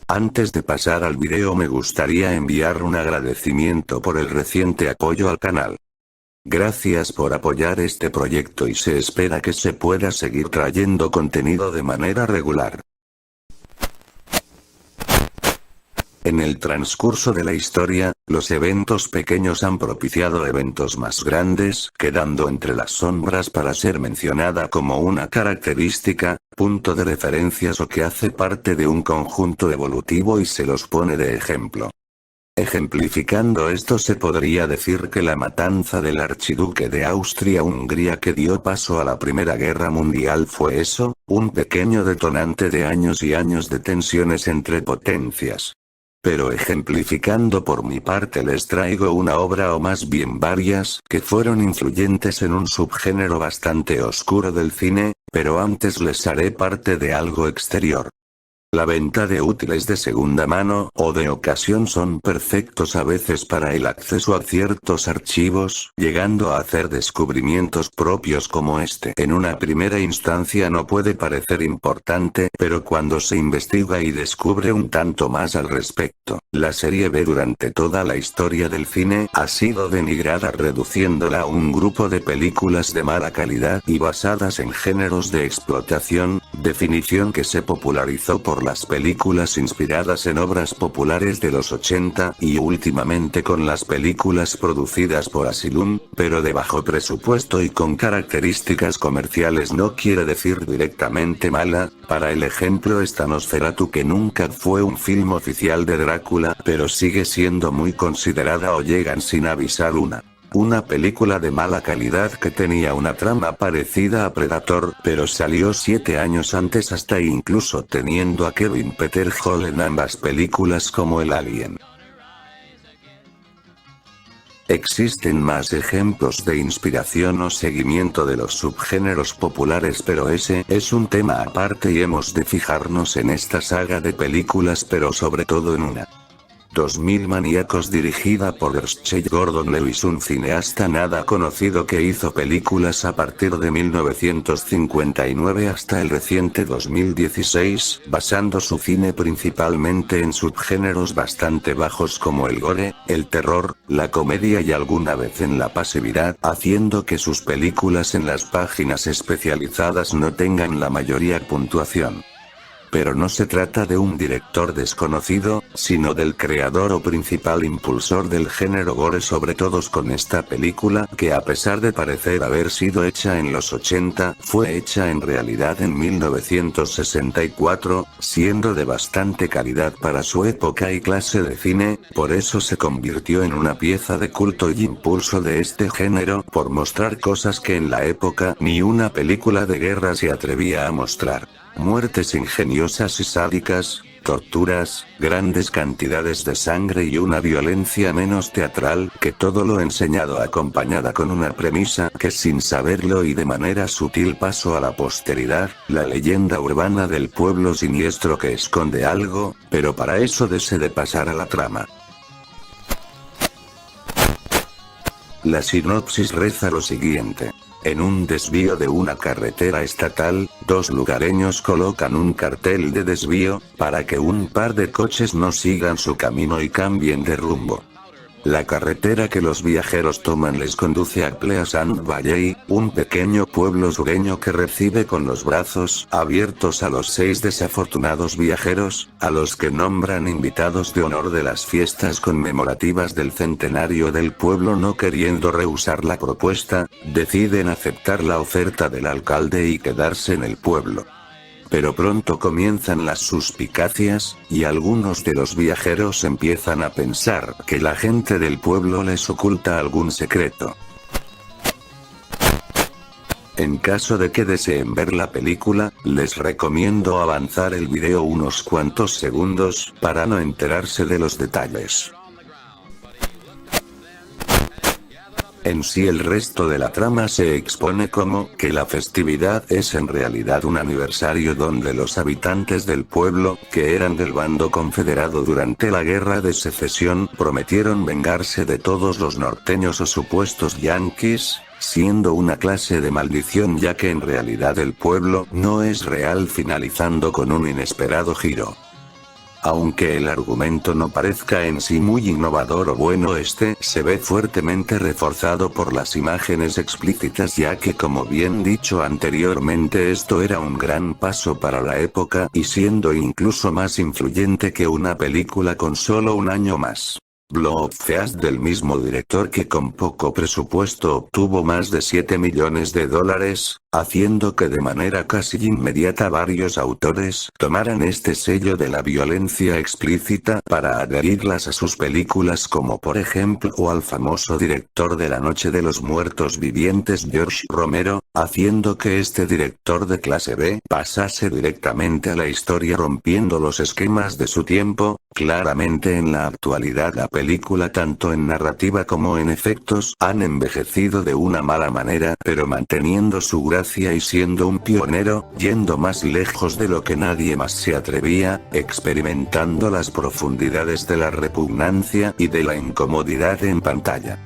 Antes de pasar al video me gustaría enviar un agradecimiento por el reciente apoyo al canal. Gracias por apoyar este proyecto y se espera que se pueda seguir trayendo contenido de manera regular. En el transcurso de la historia, los eventos pequeños han propiciado eventos más grandes, quedando entre las sombras para ser mencionada como una característica, punto de referencias o que hace parte de un conjunto evolutivo y se los pone de ejemplo. Ejemplificando esto se podría decir que la matanza del archiduque de Austria-Hungría que dio paso a la Primera Guerra Mundial fue eso, un pequeño detonante de años y años de tensiones entre potencias. Pero ejemplificando por mi parte les traigo una obra o más bien varias que fueron influyentes en un subgénero bastante oscuro del cine, pero antes les haré parte de algo exterior. La venta de útiles de segunda mano o de ocasión son perfectos a veces para el acceso a ciertos archivos, llegando a hacer descubrimientos propios como este. En una primera instancia no puede parecer importante, pero cuando se investiga y descubre un tanto más al respecto, la serie B durante toda la historia del cine ha sido denigrada reduciéndola a un grupo de películas de mala calidad y basadas en géneros de explotación, definición que se popularizó por las películas inspiradas en obras populares de los 80 y últimamente con las películas producidas por Asylum, pero de bajo presupuesto y con características comerciales no quiere decir directamente mala. Para el ejemplo está Nosferatu que nunca fue un film oficial de Drácula, pero sigue siendo muy considerada o llegan sin avisar una película de mala calidad que tenía una trama parecida a Predator, pero salió 7 años antes hasta incluso teniendo a Kevin Peter Hall en ambas películas como el Alien. Existen más ejemplos de inspiración o seguimiento de los subgéneros populares pero ese es un tema aparte y hemos de fijarnos en esta saga de películas pero sobre todo en una. 2000 Maníacos dirigida por Herschel Gordon Lewis, un cineasta nada conocido que hizo películas a partir de 1959 hasta el reciente 2016, basando su cine principalmente en subgéneros bastante bajos como el gore, el terror, la comedia y alguna vez en la pasividad, haciendo que sus películas en las páginas especializadas no tengan la mayoría puntuación. Pero no se trata de un director desconocido, sino del creador o principal impulsor del género gore sobre todo con esta película que a pesar de parecer haber sido hecha en los 80, fue hecha en realidad en 1964, siendo de bastante calidad para su época y clase de cine, por eso se convirtió en una pieza de culto y impulso de este género por mostrar cosas que en la época ni una película de guerra se atrevía a mostrar. Muertes ingeniosas y sádicas, torturas, grandes cantidades de sangre y una violencia menos teatral que todo lo enseñado acompañada con una premisa que sin saberlo y de manera sutil pasó a la posteridad, la leyenda urbana del pueblo siniestro que esconde algo, pero para eso de pasar a la trama. La sinopsis reza lo siguiente. En un desvío de una carretera estatal, dos lugareños colocan un cartel de desvío, para que un par de coches no sigan su camino y cambien de rumbo. La carretera que los viajeros toman les conduce a Pleasant Valley, un pequeño pueblo sureño que recibe con los brazos abiertos a los 6 desafortunados viajeros, a los que nombran invitados de honor de las fiestas conmemorativas del centenario del pueblo. No queriendo rehusar la propuesta, deciden aceptar la oferta del alcalde y quedarse en el pueblo. Pero pronto comienzan las suspicacias, y algunos de los viajeros empiezan a pensar que la gente del pueblo les oculta algún secreto. En caso de que deseen ver la película, les recomiendo avanzar el video unos cuantos segundos, para no enterarse de los detalles. En sí el resto de la trama se expone como que la festividad es en realidad un aniversario donde los habitantes del pueblo, que eran del bando confederado durante la guerra de secesión, prometieron vengarse de todos los norteños o supuestos yanquis, siendo una clase de maldición ya que en realidad el pueblo no es real, finalizando con un inesperado giro. Aunque el argumento no parezca en sí muy innovador o bueno, este se ve fuertemente reforzado por las imágenes explícitas, ya que como bien dicho anteriormente esto era un gran paso para la época y siendo incluso más influyente que una película con solo un año más. Blofeld, del mismo director que con poco presupuesto obtuvo más de 7 millones de dólares, haciendo que de manera casi inmediata varios autores tomaran este sello de la violencia explícita para adherirlas a sus películas, como por ejemplo al famoso director de La Noche de los Muertos Vivientes George Romero, haciendo que este director de clase B pasase directamente a la historia rompiendo los esquemas de su tiempo. Claramente en la actualidad la película tanto en narrativa como en efectos han envejecido de una mala manera, pero manteniendo su gracia y siendo un pionero, yendo más lejos de lo que nadie más se atrevía, experimentando las profundidades de la repugnancia y de la incomodidad en pantalla.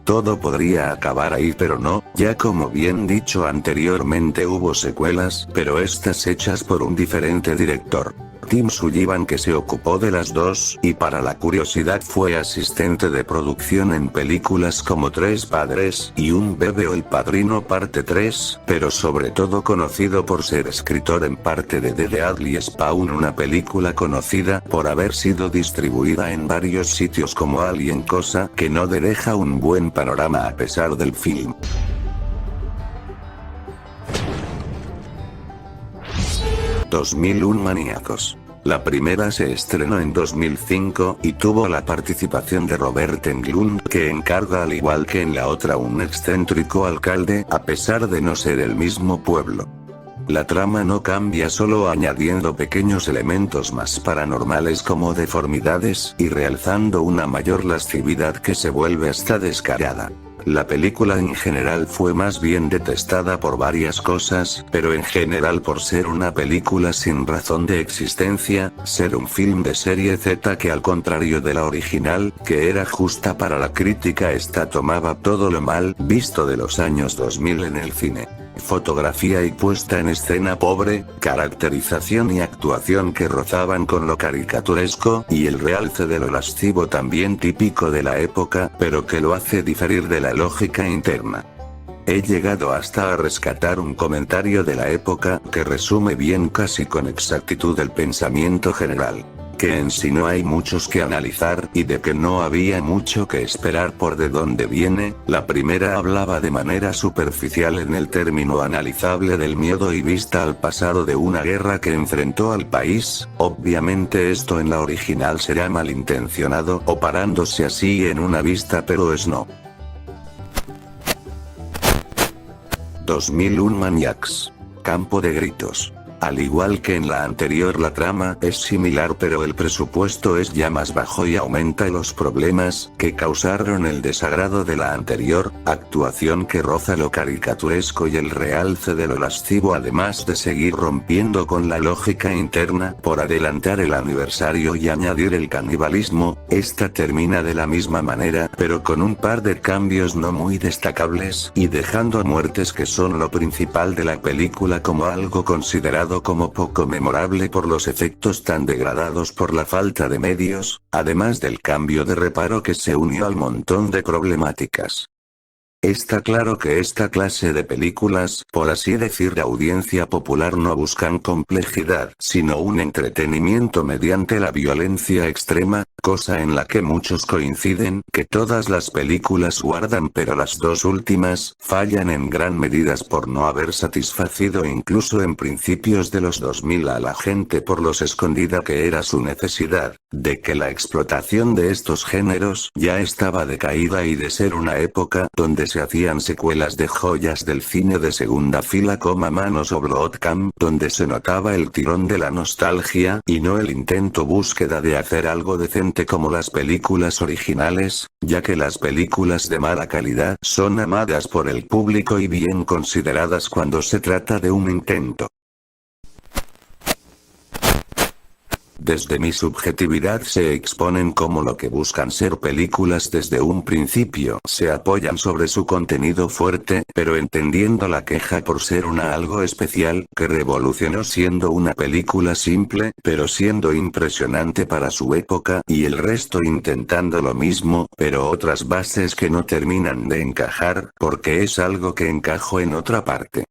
Todo podría acabar ahí, pero no, ya como bien dicho anteriormente hubo secuelas, pero estas hechas por un diferente director. Tim Sullivan, que se ocupó de las dos, y para la curiosidad fue asistente de producción en películas como Tres Padres y Un Bebé o El Padrino Parte 3, pero sobre todo conocido por ser escritor en parte de The Deadly Spawn, una película conocida por haber sido distribuida en varios sitios como Alien, cosa que no deja un buen panorama a pesar del film. 2001 Maníacos. La primera se estrenó en 2005 y tuvo la participación de Robert Englund, que encarga al igual que en la otra un excéntrico alcalde a pesar de no ser el mismo pueblo. La trama no cambia, solo añadiendo pequeños elementos más paranormales como deformidades y realzando una mayor lascividad que se vuelve hasta descarada. La película en general fue más bien detestada por varias cosas, pero en general por ser una película sin razón de existencia, ser un film de serie Z que al contrario de la original, que era justa para la crítica, esta tomaba todo lo mal visto de los años 2000 en el cine. Fotografía y puesta en escena pobre, caracterización y actuación que rozaban con lo caricaturesco, y el realce de lo lascivo también típico de la época, pero que lo hace diferir de la lógica interna. He llegado hasta a rescatar un comentario de la época que resume bien casi con exactitud el pensamiento general. Que en sí no hay muchos que analizar y de que no había mucho que esperar por de dónde viene. La primera hablaba de manera superficial en el término analizable del miedo y vista al pasado de una guerra que enfrentó al país. Obviamente esto en la original será malintencionado o parándose así en una vista, pero es no. 2001 Maniacs. Campo de gritos. Al igual que en la anterior, la trama es similar, pero el presupuesto es ya más bajo y aumenta los problemas que causaron el desagrado de la anterior, actuación que roza lo caricaturesco y el realce de lo lascivo, además de seguir rompiendo con la lógica interna por adelantar el aniversario y añadir el canibalismo. Esta termina de la misma manera, pero con un par de cambios no muy destacables, y dejando muertes que son lo principal de la película como algo considerado como poco memorable por los efectos tan degradados por la falta de medios, además del cambio de reparo que se unió al montón de problemáticas. Está claro que esta clase de películas, por así decir de audiencia popular, no buscan complejidad, sino un entretenimiento mediante la violencia extrema, cosa en la que muchos coinciden que todas las películas guardan, pero las dos últimas fallan en gran medida por no haber satisfacido incluso en principios de los 2000 a la gente por lo escondida que era su necesidad, de que la explotación de estos géneros ya estaba decaída y de ser una época donde se hacían secuelas de joyas del cine de segunda fila como Manos o Bloodcam, donde se notaba el tirón de la nostalgia y no el intento búsqueda de hacer algo decente como las películas originales, ya que las películas de mala calidad son amadas por el público y bien consideradas cuando se trata de un intento. Desde mi subjetividad se exponen como lo que buscan ser películas desde un principio. Se apoyan sobre su contenido fuerte, pero entendiendo la queja por ser una algo especial que revolucionó siendo una película simple, pero siendo impresionante para su época, y el resto intentando lo mismo, pero otras bases que no terminan de encajar, porque es algo que encajó en otra parte.